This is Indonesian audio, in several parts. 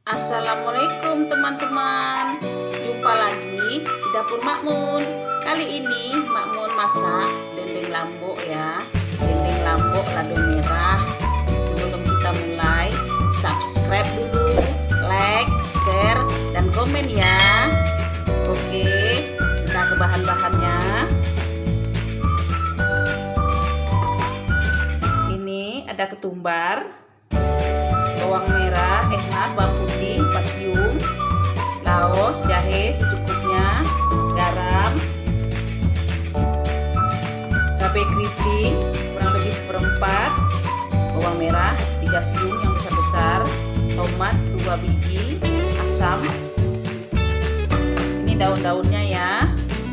Assalamualaikum teman-teman, jumpa lagi di dapur Makmun. Kali ini Makmun masak dendeng lambok ya, dendeng lambok lado merah. Sebelum kita mulai, subscribe dulu, like, share, dan komen ya. Oke, kita ke bahan-bahannya. Ini ada ketumbar, bawang merah, bawang putih 4 siung, laos, jahe secukupnya, garam, cabai keriting kurang lebih 1/4, bawang merah 3 siung yang besar-besar, tomat 2 biji, asam. Ini daun-daunnya ya,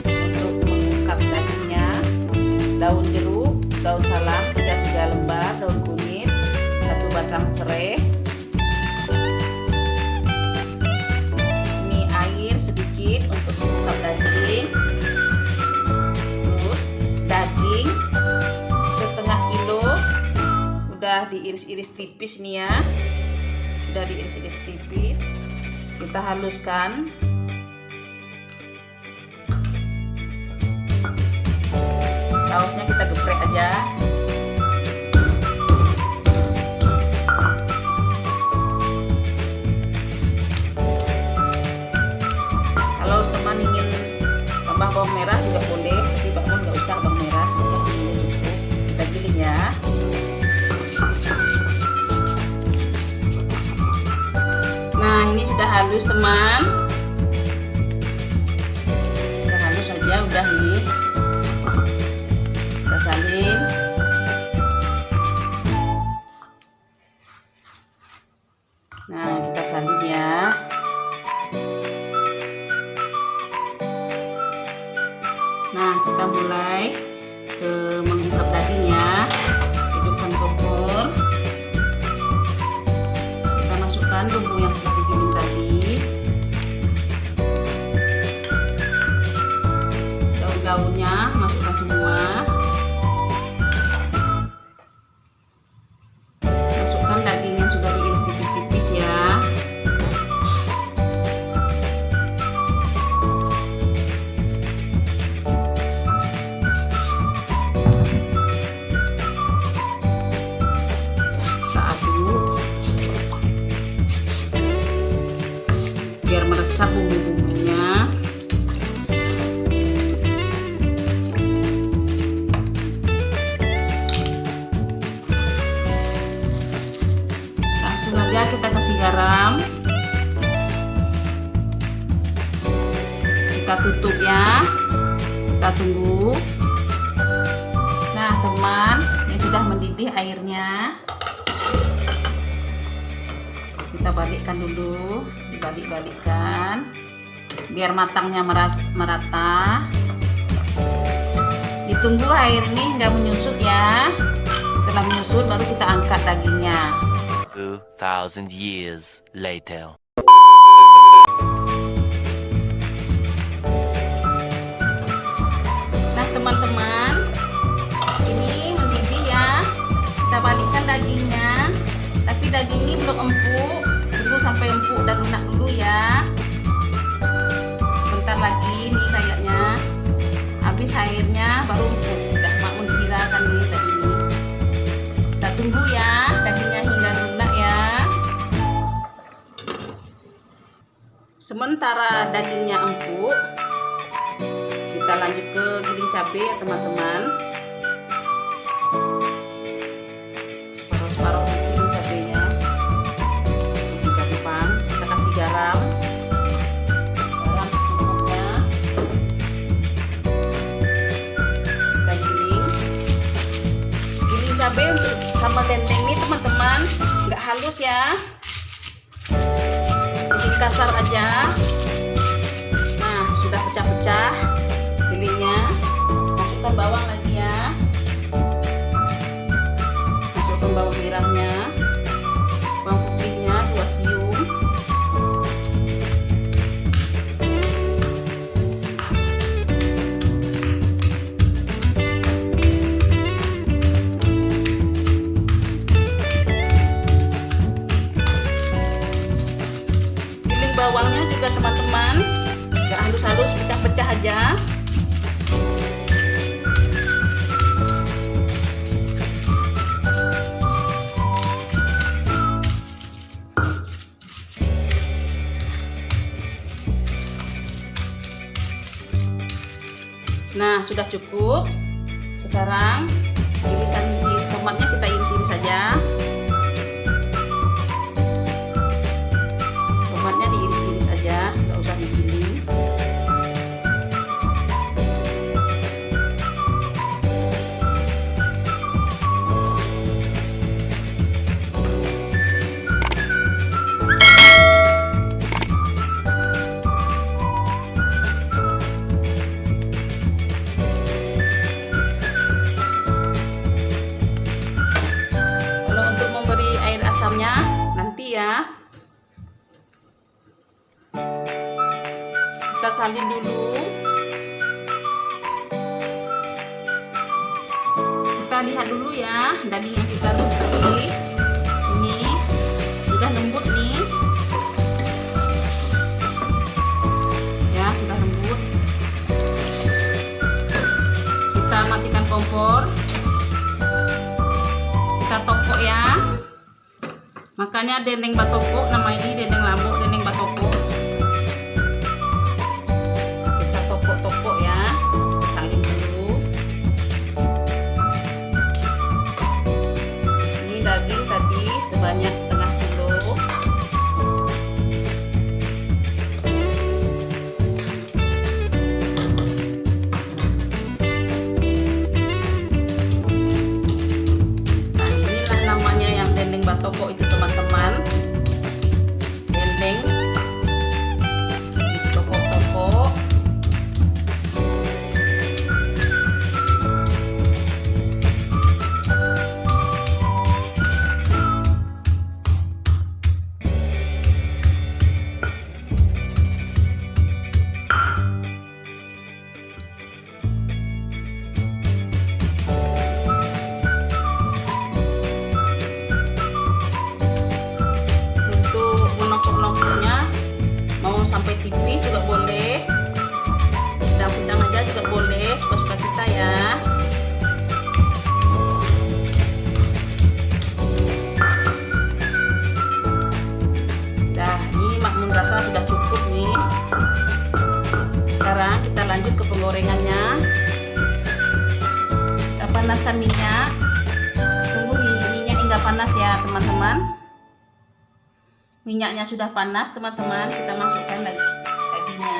untuk mengungkap dagingnya. Daun jeruk, daun salam 3 lembar, daun kunyit 1 batang serai. Sedikit untuk mengungkap daging. Terus daging setengah kilo udah diiris-iris tipis nih ya, udah diiris-iris tipis. Kita haluskan. Sausnya kita geprek aja. Ingin tambah bawang merah juga boleh, tapi Makmun nggak usah bawang merah, cukup. Kita giling ya. Nah, ini sudah halus teman, sudah halus aja, udah nih. Kita salin. Nah, kita salin ya. Nah, kita mulai mengungkap daging ya. Hidupkan kompor. Kita masukkan bumbu yang telah digiling tadi. Daun-daunnya masukkan semua. Masukkan daging yang sudah diiris tipis-tipis ya. Biar meresap bumbu-bumbunya. Langsung aja kita kasih garam. Kita tutup ya. Kita tunggu. Nah teman, ini sudah mendidih airnya. Kita balikkan dulu, dibalik-balikkan biar matangnya merata. Ditunggu air ini nggak menyusut ya. Setelah menyusut baru kita angkat dagingnya. 2000 years later. Nah teman-teman, ini mendidih ya. Kita balikkan dagingnya, tapi daging ini belum empuk. Tunggu sampai empuk dan lunak dulu ya. Sebentar lagi nih kayaknya habis airnya baru empuk. Udah Makmun kira kan nih tadi ini. Kita tunggu ya dagingnya hingga lunak ya. Sementara dagingnya empuk, kita lanjut ke giling cabai ya teman-teman. Separuh-separuh giling cabainya. Garam secukupnya. Kita giling cabai untuk sama dendeng nih teman-teman, nggak halus ya, jadi kasar aja. Nah, sudah pecah-pecah gilingnya. Masukkan bawang lagi ya, masukkan bawang merahnya, bawang putihnya 2 siung. halus, pecah-pecah aja. Nah, sudah cukup. Sekarang irisan tomatnya kita iris-iris saja. Tomatnya diiris-iris aja, nggak usah digiling. Asamnya nanti ya, kita salin dulu. Kita lihat dulu ya daging yang kita rebus tadi. Ini sudah lembut nih ya, sudah lembut. Kita matikan kompor, kita tokok ya. Makanya dendeng batoko, nama ini dendeng lambok, dendeng batoko. Kita tokok-tokok ya, saling dulu. Ini daging tadi sebanyak setengah kilo. Nah, inilah namanya yang dendeng batoko itu, teman-teman. Dendeng di toko-toko. Mau sampai tipis juga boleh, sedang-sedang aja juga boleh, suka-suka kita ya. Nah, ini makmum rasa sudah cukup nih. Sekarang kita lanjut ke penggorengannya. Kita panaskan minyak. Tunggu minyak nggak panas ya teman-teman. Minyaknya sudah panas teman-teman, kita masukkan dagingnya.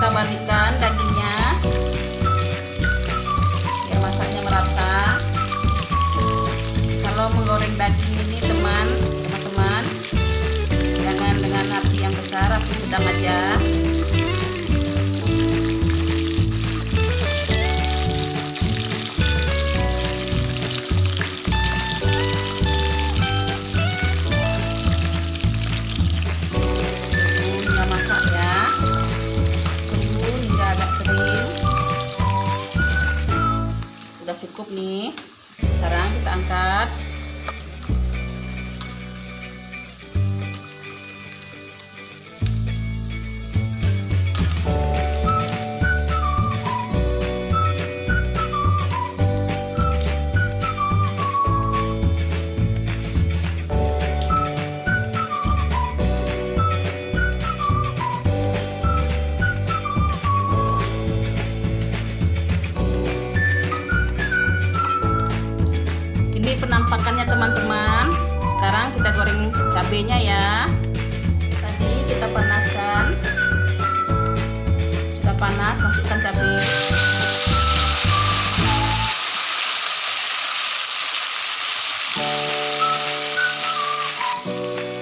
Kita balikkan dagingnya biar masaknya merata. Kalau menggoreng daging ini teman-teman, jangan dengan api yang besar, api sedang aja. Cukup nih. Sekarang kita angkat. Ini penampakannya teman-teman. Sekarang kita goreng cabenya ya. Tadi kita panaskan. Sudah panas, masukkan cabai.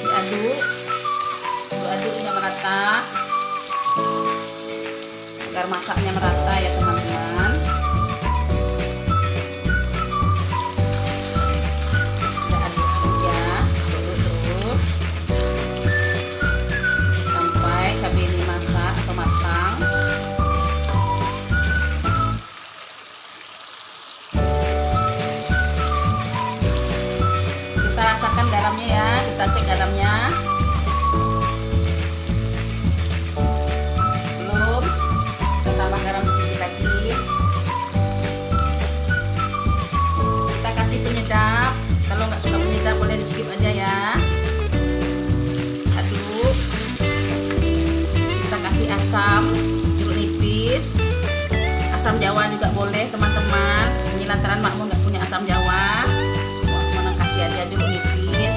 Diaduk. agar masaknya merata ya teman-teman. Kita aduk ya, aduk terus sampai cabai ini masak atau matang. Kita rasakan garamnya ya, kita cek garamnya. Belum, kita tambah garam sedikit lagi. Kita kasih penyedap, kalau nggak suka penyedap boleh di skip aja ya. Aduk. Kita kasih asam jeruk nipis, asam jawa juga boleh teman-teman. Ini lantaran makmun nggak punya asam jawa, makmun kasih aja jeruk nipis.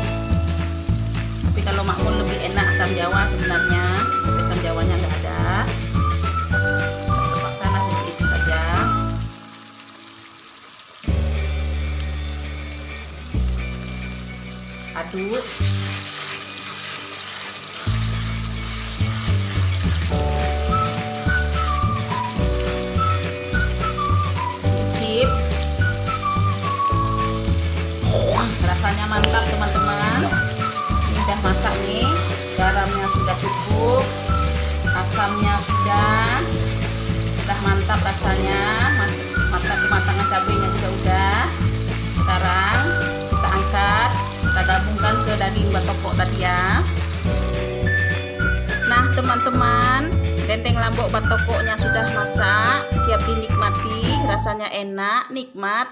Tapi kalau makmun lebih enak asam jawa sebenarnya, tapi asam jawanya nggak ada, terpaksa lah jeruk nipis saja. Aduk. Cicip. Rasanya mantap teman-teman. Ini udah masak nih, garamnya sudah cukup, asamnya sudah mantap rasanya, mantap kematangan cabenya juga udah. Sekarang kita angkat, kita gabungkan ke daging batokok tadi ya. Nah teman-teman, dendeng lambok batokoknya sudah masak, siap dinikmati, rasanya enak, nikmat.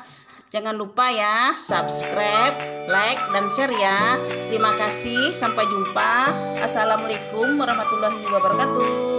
Jangan lupa ya, subscribe, like, dan share ya. Terima kasih, sampai jumpa. Assalamualaikum warahmatullahi wabarakatuh.